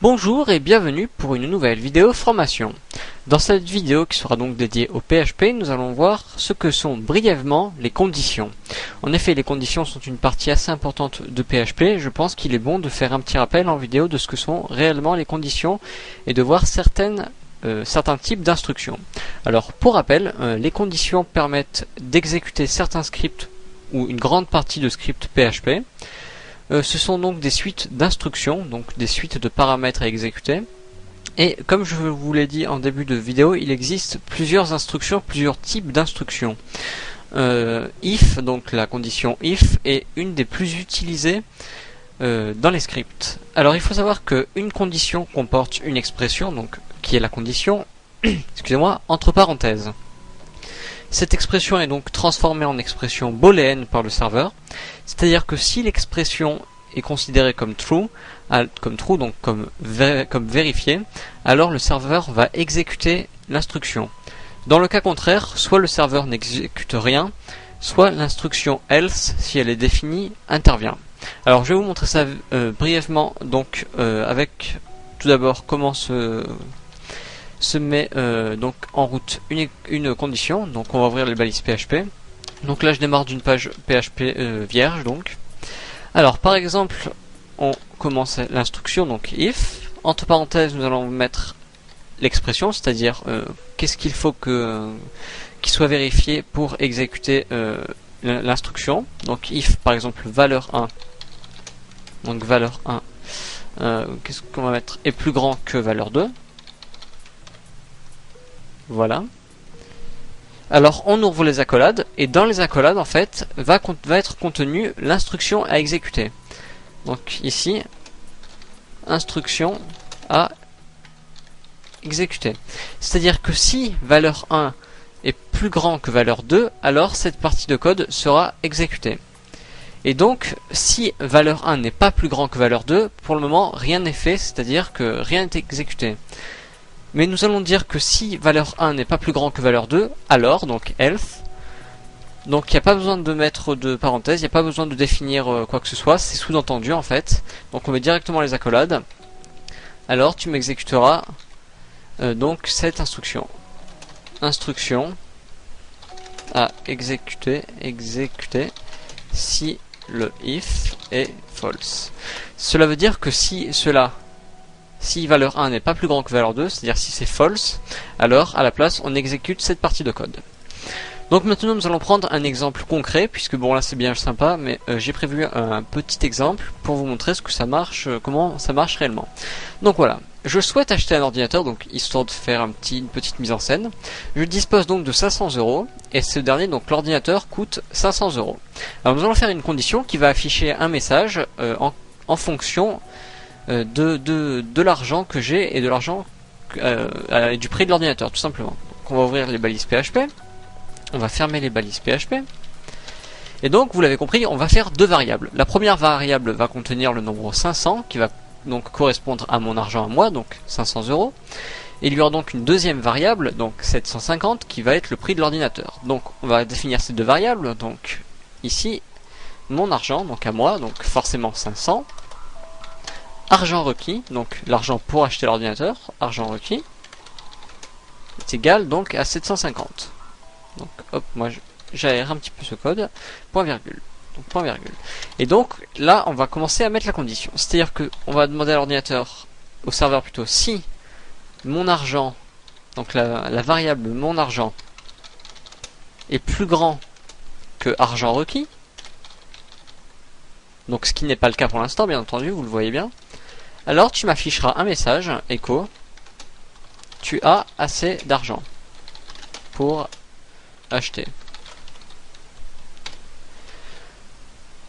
Bonjour et bienvenue pour une nouvelle vidéo formation. Dans cette vidéo qui sera donc dédiée au PHP, nous allons voir ce que sont brièvement les conditions. En effet, les conditions sont une partie assez importante de PHP. Je pense qu'il est bon de faire un petit rappel en vidéo de ce que sont réellement les conditions et de voir certains types d'instructions. Alors pour rappel, les conditions permettent d'exécuter certains scripts ou une grande partie de scripts PHP. Ce sont donc des suites d'instructions, donc des suites de paramètres à exécuter. Et comme je vous l'ai dit en début de vidéo, il existe plusieurs instructions, plusieurs types d'instructions. If, donc la condition if, est une des plus utilisées dans les scripts. Alors il faut savoir qu'une condition comporte une expression, donc qui est la condition, excusez-moi, entre parenthèses. Cette expression est donc transformée en expression booléenne par le serveur, c'est-à-dire que si l'expression est considérée comme true, donc comme vérifiée, alors le serveur va exécuter l'instruction. Dans le cas contraire, soit le serveur n'exécute rien, soit l'instruction else, si elle est définie, intervient. Alors je vais vous montrer ça brièvement, donc avec tout d'abord comment se met donc en route une condition. Donc on va ouvrir les balises PHP. Donc là je démarre d'une page PHP vierge donc. Alors par exemple on commence l'instruction donc if, entre parenthèses nous allons mettre l'expression, c'est-à-dire qu'est-ce qu'il faut qu'il soit vérifié pour exécuter l'instruction. Donc if par exemple valeur 1, donc valeur 1 qu'est-ce qu'on va mettre est plus grand que valeur 2. Voilà. Alors on ouvre les accolades et dans les accolades en fait va être contenue l'instruction à exécuter. Donc ici instruction à exécuter. C'est-à-dire que si valeur 1 est plus grand que valeur 2, alors cette partie de code sera exécutée. Et donc si valeur 1 n'est pas plus grand que valeur 2, pour le moment rien n'est fait, c'est-à-dire que rien n'est exécuté. Mais nous allons dire que si valeur 1 n'est pas plus grand que valeur 2, alors, donc else, donc il n'y a pas besoin de mettre de parenthèse, il n'y a pas besoin de définir quoi que ce soit, c'est sous-entendu en fait. Donc on met directement les accolades. Alors tu m'exécuteras donc cette instruction. Instruction à exécuter si le if est false. Cela veut dire que si valeur 1 n'est pas plus grand que valeur 2, c'est-à-dire si c'est false, alors à la place on exécute cette partie de code. Donc maintenant nous allons prendre un exemple concret, puisque bon là c'est bien sympa, mais j'ai prévu un petit exemple pour vous montrer ce que ça marche, comment ça marche réellement. Donc voilà, je souhaite acheter un ordinateur, donc histoire de faire une petite mise en scène. Je dispose donc de 500 €, et ce dernier, donc l'ordinateur, coûte 500 €. Alors nous allons faire une condition qui va afficher un message en fonction de l'argent que j'ai et de l'argent du prix de l'ordinateur tout simplement. Donc on va ouvrir les balises PHP, on va fermer les balises PHP et donc vous l'avez compris, on va faire deux variables. La première variable va contenir le nombre 500 qui va donc correspondre à mon argent à moi, donc 500 €, et il y aura donc une deuxième variable, donc 750, qui va être le prix de l'ordinateur. Donc on va définir ces deux variables, donc ici mon argent, donc à moi, donc forcément 500, argent requis, donc l'argent pour acheter l'ordinateur, argent requis, est égal donc à 750. Donc hop, moi j'aère un petit peu ce code, point virgule. Donc point virgule. Et donc là on va commencer à mettre la condition. C'est-à-dire que on va demander à l'ordinateur, au serveur plutôt, si mon argent, donc la variable mon argent est plus grand que argent requis, donc ce qui n'est pas le cas pour l'instant bien entendu, vous le voyez bien, alors tu m'afficheras un message, echo, tu as assez d'argent pour acheter.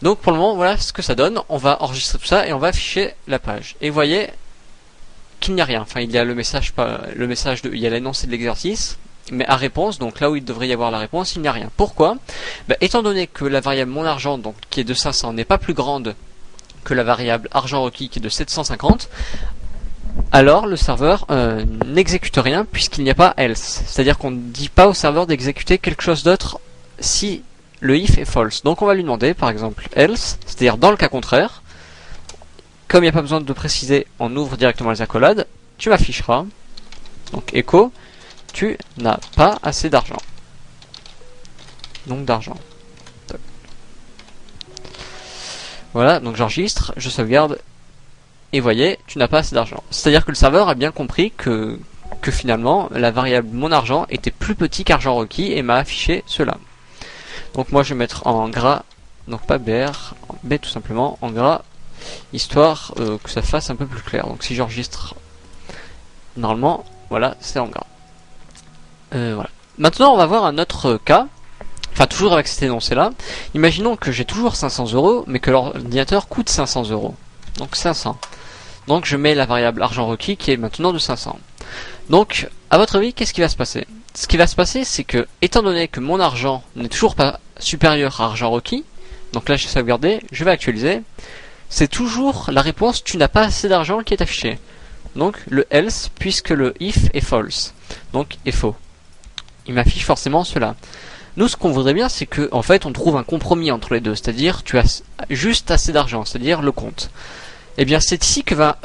Donc pour le moment voilà ce que ça donne, on va enregistrer tout ça et on va afficher la page. Et vous voyez qu'il n'y a rien, enfin il y a il y a l'énoncé de l'exercice, mais à réponse, donc là où il devrait y avoir la réponse, il n'y a rien. Pourquoi ? Étant donné que la variable mon argent, donc qui est de 500, n'est pas plus grande que la variable argent requis qui est de 750, alors le serveur n'exécute rien puisqu'il n'y a pas else. C'est-à-dire qu'on ne dit pas au serveur d'exécuter quelque chose d'autre si le if est false. Donc on va lui demander par exemple else, c'est-à-dire dans le cas contraire, comme il n'y a pas besoin de préciser, on ouvre directement les accolades, tu m'afficheras, donc echo, tu n'as pas assez d'argent. Donc d'argent. Voilà, donc j'enregistre, je sauvegarde, et voyez, tu n'as pas assez d'argent. C'est-à-dire que le serveur a bien compris que finalement, la variable mon argent était plus petit qu'argent requis et m'a affiché cela. Donc moi je vais mettre en gras, donc pas BR, B tout simplement, en gras, histoire que ça fasse un peu plus clair. Donc si j'enregistre, normalement, voilà, c'est en gras. Voilà. Maintenant on va voir un autre cas, enfin toujours avec cet énoncé là. Imaginons que j'ai toujours 500 €, mais que l'ordinateur coûte 500 €. Donc 500. Donc je mets la variable argent requis qui est maintenant de 500. Donc, à votre avis, qu'est-ce qui va se passer? Ce qui va se passer, c'est que, étant donné que mon argent n'est toujours pas supérieur à argent requis, donc là j'ai sauvegardé, je vais actualiser, c'est toujours la réponse tu n'as pas assez d'argent qui est affichée. Donc le else, puisque le if est false, donc est faux. Il m'affiche forcément cela. Nous, ce qu'on voudrait bien, c'est que, en fait, on trouve un compromis entre les deux, c'est-à-dire tu as juste assez d'argent, c'est-à-dire le compte. Eh bien, c'est ici que va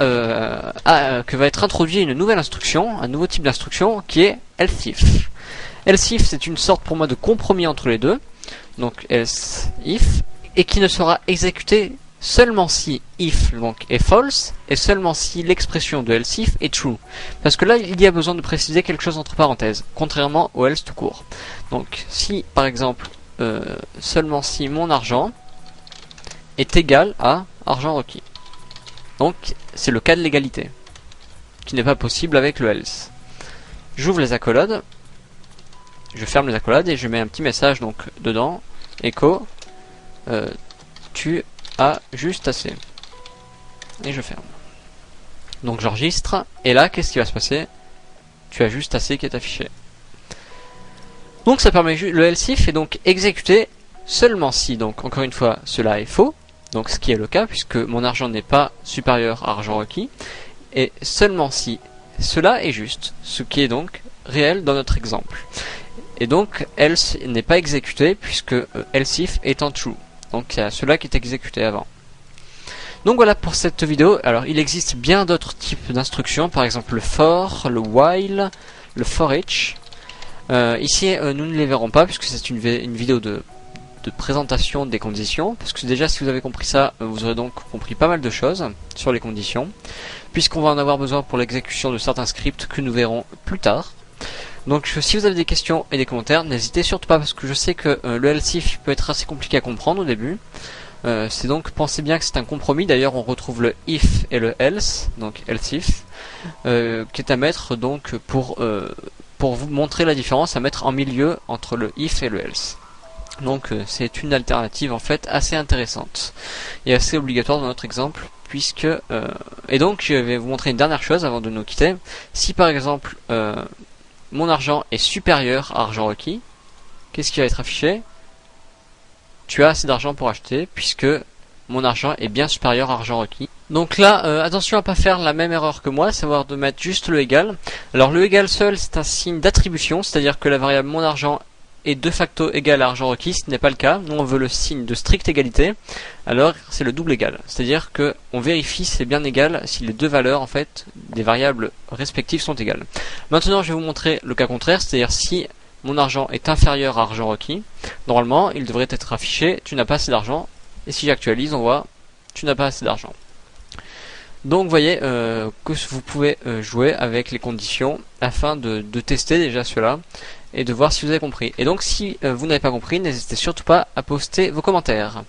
être introduit une nouvelle instruction, un nouveau type d'instruction qui est else if. Else if, c'est une sorte pour moi de compromis entre les deux, donc else if, et qui ne sera exécuté seulement si if donc est false et seulement si l'expression de else if est true. Parce que là, il y a besoin de préciser quelque chose entre parenthèses, contrairement au else tout court. Donc, si par exemple, seulement si mon argent est égal à argent requis. Donc c'est le cas de l'égalité, qui n'est pas possible avec le else. J'ouvre les accolades, je ferme les accolades et je mets un petit message donc dedans, echo, tu as juste assez. Et je ferme. Donc j'enregistre, et là qu'est-ce qui va se passer? Tu as juste assez qui est affiché. Donc ça permet, le else if est donc exécuté seulement si, donc encore une fois, cela est faux. Donc ce qui est le cas puisque mon argent n'est pas supérieur à argent requis, et seulement si cela est juste, ce qui est donc réel dans notre exemple. Et donc else n'est pas exécuté puisque else if est en true. Donc il y a cela qui est exécuté avant. Donc voilà pour cette vidéo. Alors il existe bien d'autres types d'instructions, par exemple le for, le while, le for each. Ici nous ne les verrons pas puisque c'est une vidéo de présentation des conditions, parce que déjà si vous avez compris ça, vous aurez donc compris pas mal de choses sur les conditions, puisqu'on va en avoir besoin pour l'exécution de certains scripts que nous verrons plus tard. Donc si vous avez des questions et des commentaires, n'hésitez surtout pas, parce que je sais que le else if peut être assez compliqué à comprendre au début. C'est donc, pensez bien que c'est un compromis, d'ailleurs on retrouve le if et le else, donc else if, qui est à mettre donc pour vous montrer la différence, à mettre en milieu entre le if et le else. Donc c'est une alternative en fait assez intéressante et assez obligatoire dans notre exemple, puisque et donc je vais vous montrer une dernière chose avant de nous quitter. Si par exemple mon argent est supérieur à argent requis, qu'est-ce qui va être affiché? Tu as assez d'argent pour acheter, puisque mon argent est bien supérieur à argent requis. Donc là, attention à pas faire la même erreur que moi, savoir de mettre juste le égal. Alors le égal seul, c'est un signe d'attribution, c'est-à-dire que la variable mon argent est de facto égal à argent requis. Ce n'est pas le cas. Nous on veut le signe de stricte égalité. Alors c'est le double égal, c'est-à-dire que on vérifie si c'est bien égal, si les deux valeurs en fait des variables respectives sont égales. Maintenant je vais vous montrer le cas contraire, c'est-à-dire si mon argent est inférieur à argent requis, normalement il devrait être affiché tu n'as pas assez d'argent, et si j'actualise on voit tu n'as pas assez d'argent. Donc vous voyez que vous pouvez jouer avec les conditions afin de tester déjà cela et de voir si vous avez compris. Et donc si vous n'avez pas compris, n'hésitez surtout pas à poster vos commentaires.